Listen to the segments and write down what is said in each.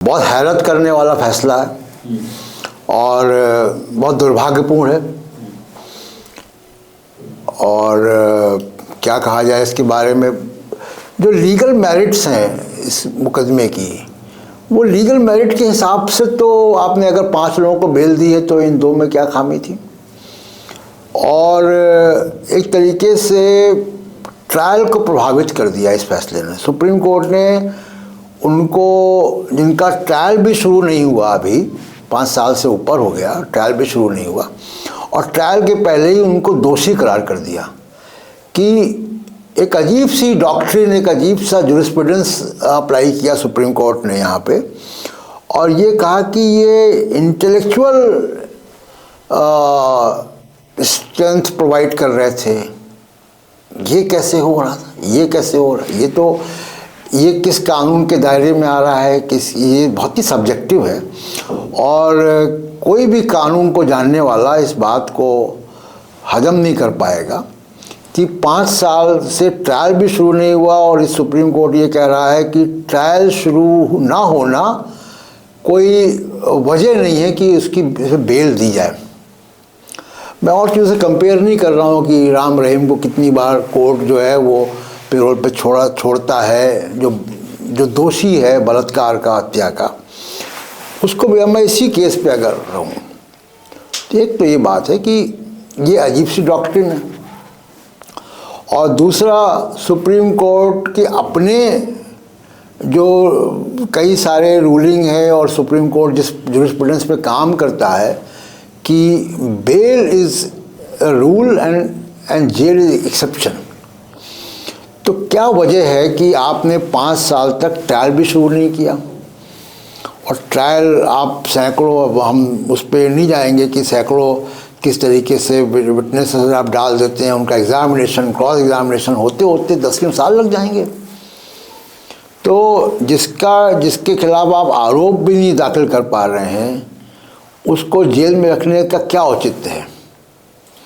बहुत हैरत करने वाला फैसला है और बहुत दुर्भाग्यपूर्ण है। और क्या कहा जाए इसके बारे में, जो लीगल मेरिट्स हैं इस मुकदमे की, वो लीगल मेरिट के हिसाब से तो आपने अगर 5 लोगों को बेल दी है तो इन 2 में क्या खामी थी। और एक तरीके से ट्रायल को प्रभावित कर दिया इस फैसले ने। सुप्रीम कोर्ट ने उनको, जिनका ट्रायल भी शुरू नहीं हुआ, अभी 5 साल से ऊपर हो गया, ट्रायल भी शुरू नहीं हुआ, और ट्रायल के पहले ही उनको दोषी करार कर दिया। कि एक अजीब सी डॉक्ट्रिन, एक अजीब सा जूरिस्प्रूडेंस अप्लाई किया सुप्रीम कोर्ट ने यहाँ पे, और ये कहा कि ये इंटेलेक्चुअल स्ट्रेंथ प्रोवाइड कर रहे थे। ये कैसे हो रहा था, ये कैसे हो रहा, ये किस कानून के दायरे में आ रहा है, ये बहुत ही सब्जेक्टिव है। और कोई भी कानून को जानने वाला इस बात को हजम नहीं कर पाएगा कि 5 साल से ट्रायल भी शुरू नहीं हुआ और इस सुप्रीम कोर्ट ये कह रहा है कि ट्रायल शुरू ना होना कोई वजह नहीं है कि उसकी बेल दी जाए। मैं और चीज़ों से कंपेयर नहीं कर रहा हूँ कि राम रहीम को कितनी बार कोर्ट जो है वो पेरोल पे छोड़ता है, जो दोषी है बलात्कार का, हत्या का, उसको भी मैं इसी केस पे अगर रहूँ तो एक तो ये बात है कि ये अजीब सी डॉक्ट्रिन है, और दूसरा सुप्रीम कोर्ट के अपने जो कई सारे रूलिंग है और सुप्रीम कोर्ट जिस जूरिस्प्रूडेंस पे काम करता है कि bail is rule and jail is exception. तो क्या वजह है कि आपने 5 साल तक ट्रायल भी शुरू नहीं किया, और ट्रायल आप सैकड़ों, अब हम उस पर नहीं जाएंगे कि सैकड़ों किस तरीके से विटनेस आप डाल देते हैं, उनका एग्जामिनेशन, क्रॉस एग्जामिनेशन होते होते 10 साल लग जाएंगे। तो जिसके खिलाफ आप आरोप भी नहीं दाखिल कर पा रहे हैं, उसको जेल में रखने का क्या औचित्य है।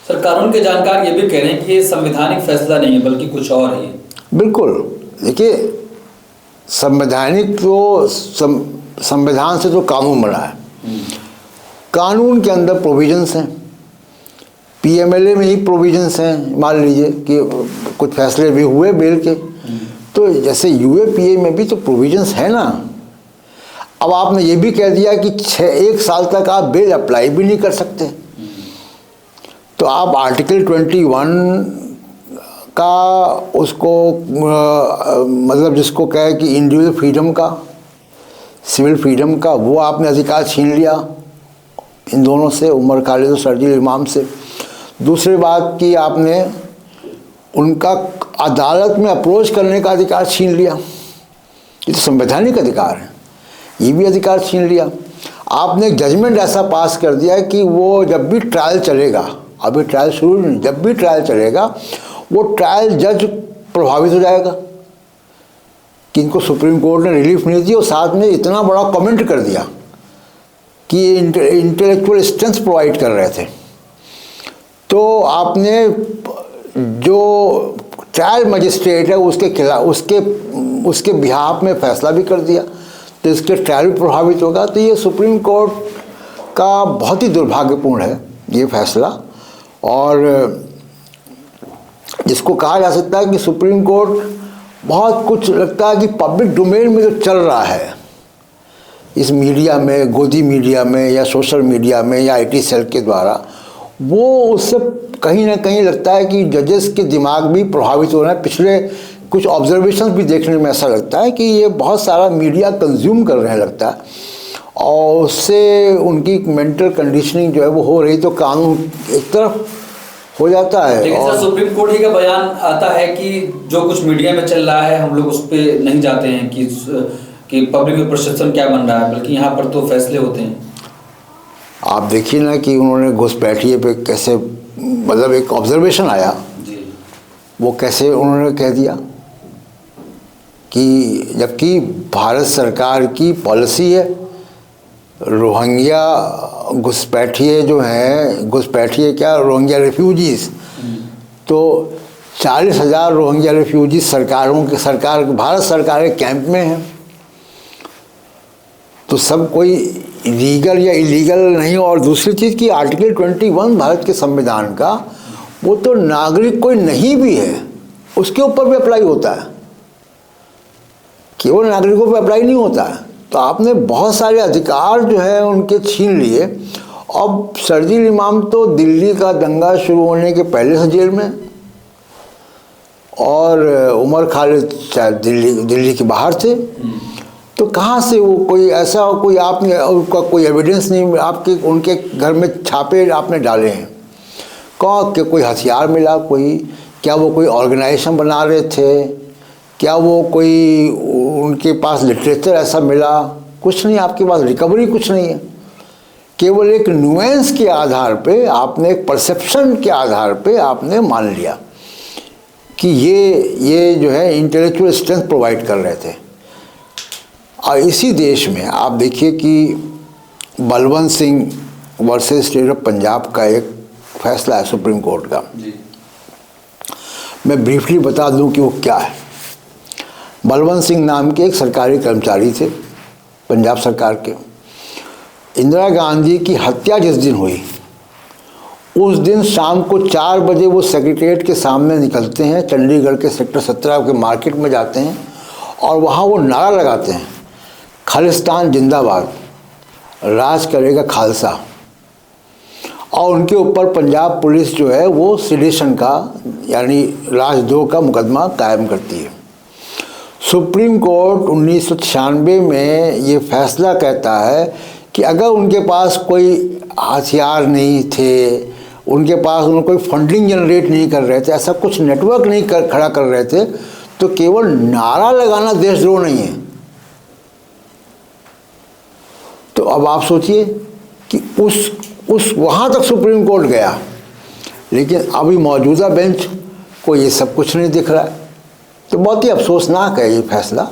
सर, कानून के जानकार ये भी कह रहे हैं कि ये संवैधानिक फैसला नहीं है बल्कि कुछ और है। बिल्कुल, देखिए, संवैधानिक तो संविधान से तो कानून बना है, कानून के अंदर प्रोविजंस हैं, पीएमएलए में ही प्रोविजंस हैं। मान लीजिए कि कुछ फैसले भी हुए बेल के, तो जैसे यूएपीए में भी तो प्रोविजंस है ना। अब आपने ये भी कह दिया कि 1 साल तक आप बेल अप्लाई भी नहीं कर सकते, तो आप आर्टिकल 21 का उसको मतलब जिसको कहे कि इंडिविजुअल फ्रीडम का, सिविल फ्रीडम का, वो आपने अधिकार छीन लिया इन दोनों से, उमर खालिद और शर्जील इमाम से। दूसरी बात कि आपने उनका अदालत में अप्रोच करने का अधिकार छीन लिया। ये तो संवैधानिक अधिकार है, ये भी अधिकार छीन लिया। आपने एक जजमेंट ऐसा पास कर दिया कि वो जब भी ट्रायल चलेगा, अभी ट्रायल शुरू नहीं, जब भी ट्रायल चलेगा वो ट्रायल जज प्रभावित हो जाएगा कि इनको सुप्रीम कोर्ट ने रिलीफ नहीं दी, और साथ में इतना बड़ा कमेंट कर दिया कि इंटेलेक्चुअल स्ट्रेंथ प्रोवाइड कर रहे थे। तो आपने जो ट्रायल मजिस्ट्रेट है उसके खिलाफ, उसके बिहाफ में फैसला भी कर दिया, तो इसके ट्रायल भी प्रभावित होगा। तो ये सुप्रीम कोर्ट का बहुत ही दुर्भाग्यपूर्ण है ये फैसला, और जिसको कहा जा सकता है कि सुप्रीम कोर्ट बहुत कुछ लगता है कि पब्लिक डोमेन में जो चल रहा है इस मीडिया में, गोदी मीडिया में या सोशल मीडिया में या आईटी सेल के द्वारा, वो उससे कहीं ना कहीं लगता है कि जजेस के दिमाग भी प्रभावित हो रहे हैं। पिछले कुछ ऑब्जर्वेशन भी देखने में ऐसा लगता है कि ये बहुत सारा मीडिया कंज्यूम कर रहे हैं लगता है, और उससे उनकी मेंटल कंडीशनिंग जो है वो हो रही, तो कानून एक तरफ हो जाता है। लेकिन सर, सुप्रीम कोर्ट ही का बयान आता है कि जो कुछ मीडिया में चल रहा है हम लोग उस पर नहीं जाते हैं कि पब्लिक में परसेप्शन क्या बन रहा है, बल्कि यहाँ पर तो फैसले होते हैं। आप देखिए ना कि उन्होंने घुसपैठिए पे कैसे, मतलब एक ऑब्जर्वेशन आया जी, वो कैसे उन्होंने कह दिया कि जबकि भारत सरकार की पॉलिसी है रोहिंग्या घुसपैठिए जो हैं, घुसपैठिए क्या, रोहिंग्या रेफ्यूजीज़, तो 40,000 रोहिंग्या रेफ्यूजीज सरकार भारत सरकार के कैंप में हैं। तो सब कोई लीगल या इलीगल नहीं। और दूसरी चीज़ कि आर्टिकल 21 भारत के संविधान का, वो तो नागरिक कोई नहीं भी है उसके ऊपर भी अप्लाई होता है, केवल नागरिकों पर अप्लाई नहीं होता है। तो आपने बहुत सारे अधिकार जो है उनके छीन लिए। अब शरजील इमाम तो दिल्ली का दंगा शुरू होने के पहले से जेल में, और उमर खालिद शायद दिल्ली के बाहर थे। तो कहाँ से वो कोई ऐसा कोई आपने उसका कोई एविडेंस नहीं, आपके उनके घर में छापे आपने डाले हैं, कौन के कोई हथियार मिला, कोई क्या वो कोई ऑर्गेनाइजेशन बना रहे थे, क्या वो कोई उनके पास लिटरेचर ऐसा मिला, कुछ नहीं, आपके पास रिकवरी कुछ नहीं है। केवल एक नुएंस के आधार पे आपने, एक परसेप्शन के आधार पे आपने मान लिया कि ये जो है इंटेलेक्चुअल स्ट्रेंथ प्रोवाइड कर रहे थे। और इसी देश में आप देखिए कि Balwant Singh versus state of Punjab का एक फैसला है सुप्रीम कोर्ट का जी। मैं ब्रीफली बता दूं कि वो क्या है। बलवंत सिंह नाम के एक सरकारी कर्मचारी थे पंजाब सरकार के। इंदिरा गांधी की हत्या जिस दिन हुई उस दिन शाम को 4 बजे वो सेक्रेटेरिएट के सामने निकलते हैं, चंडीगढ़ के सेक्टर 17 के मार्केट में जाते हैं और वहाँ वो नारा लगाते हैं, खालिस्तान जिंदाबाद, राज करेगा खालसा। और उनके ऊपर पंजाब पुलिस जो है वो सेडिशन का यानी राजद्रोह का मुकदमा कायम करती है। सुप्रीम कोर्ट 1996 में ये फैसला कहता है कि अगर उनके पास कोई हथियार नहीं थे, उनके पास उन्होंने कोई फंडिंग जनरेट नहीं कर रहे थे, ऐसा कुछ नेटवर्क नहीं खड़ा कर रहे थे, तो केवल नारा लगाना देशद्रोह नहीं है। तो अब आप सोचिए कि उस वहाँ तक सुप्रीम कोर्ट गया, लेकिन अभी मौजूदा बेंच को ये सब कुछ नहीं दिख रहा है। तो बहुत ही अफसोसनाक है ये फैसला।